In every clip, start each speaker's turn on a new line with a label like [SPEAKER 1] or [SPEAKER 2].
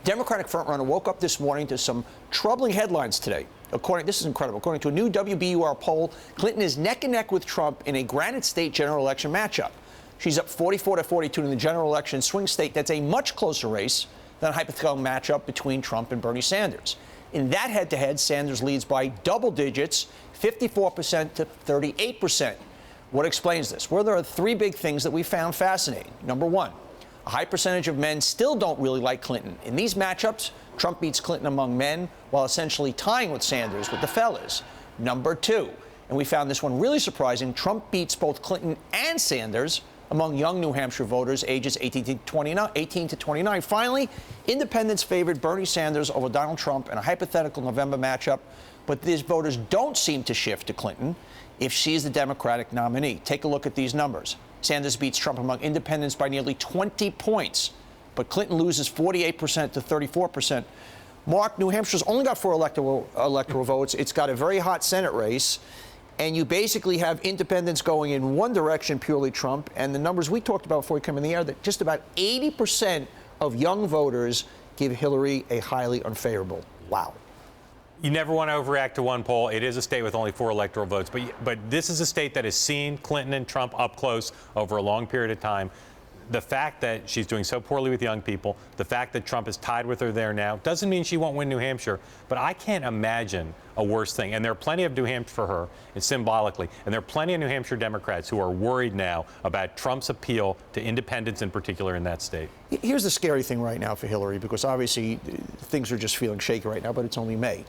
[SPEAKER 1] Democratic frontrunner woke up this morning to some troubling headlines today. This is incredible. According to a new WBUR poll, Clinton is neck and neck with Trump in a Granite State general election matchup. She's up 44-42 in the general election swing state. That's a much closer race than a hypothetical matchup between Trump and Bernie Sanders. In that head-to-head, Sanders leads by double digits, 54% to 38%. What explains this? Well, there are three big things that we found fascinating. Number one, a high percentage of men still don't really like Clinton. In these matchups, Trump beats Clinton among men while essentially tying with Sanders with the fellas. Number two, and we found this one really surprising, Trump beats both Clinton and Sanders among young New Hampshire voters ages 18 to 29. Finally, independents favored Bernie Sanders over Donald Trump in a hypothetical November matchup, but these voters don't seem to shift to Clinton if she's the Democratic nominee. Take a look at these numbers. Sanders beats Trump among independents by nearly 20 points, but Clinton loses 48% to 34%. Mark, New Hampshire's only got 4 electoral votes. It's got a very hot Senate race, and you basically have independents going in one direction, purely Trump, and the numbers we talked about before we come in the air, that just about 80% of young voters give Hillary a highly unfavorable. Wow.
[SPEAKER 2] You never want to overreact to one poll. It is a state with only 4 electoral votes, but this is a state that has seen Clinton and Trump up close over a long period of time. The fact that she's doing so poorly with young people, the fact that Trump is tied with her there now, doesn't mean she won't win New Hampshire, but I can't imagine a worse thing. And there are plenty of New Hampshire for her, and symbolically, and there are plenty of New Hampshire Democrats who are worried now about Trump's appeal to independents in particular in that state.
[SPEAKER 1] Here's the scary thing right now for Hillary, because obviously things are just feeling shaky right now, but it's only May.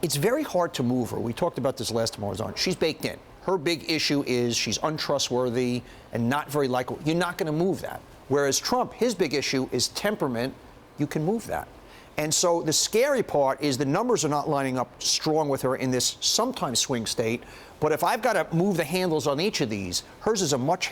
[SPEAKER 1] It's very hard to move her. We talked about this last time I was on. She's baked in. Her big issue is she's untrustworthy and not very likable. You're not going to move that. Whereas Trump, his big issue is temperament. You can move that. And so the scary part is the numbers are not lining up strong with her in this sometimes swing state. But if I've got to move the handles on each of these, hers is a much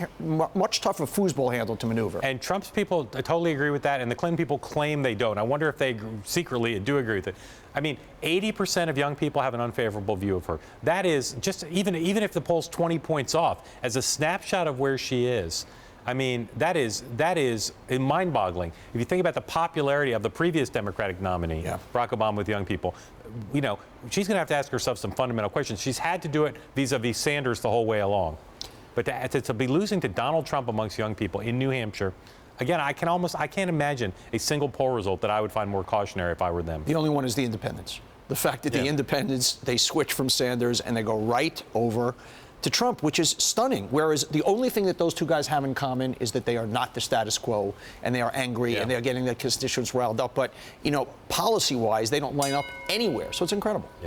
[SPEAKER 1] tougher foosball handle to maneuver.
[SPEAKER 2] And Trump's people totally agree with that, and the Clinton people claim they don't. I wonder if they secretly do agree with it. I mean, 80% of young people have an unfavorable view of her. That is just, even if the poll's 20 points off, as a snapshot of where she is, I mean, that is mind-boggling. If you think about the popularity of the previous Democratic nominee, Barack Obama, with young people, you know, she's going to have to ask herself some fundamental questions. She's had to do it vis-a-vis Sanders the whole way along. But to be losing to Donald Trump amongst young people in New Hampshire, again, I can't imagine a single poll result that I would find more cautionary if I were them.
[SPEAKER 1] The only one is the independents. The fact that the independents, they switch from Sanders and they go right over to Trump, which is stunning. Whereas the only thing that those two guys have in common is that they are not the status quo, and they are angry, and they are getting their constituents riled up. But, you know, policy-wise, they don't line up anywhere. So it's incredible.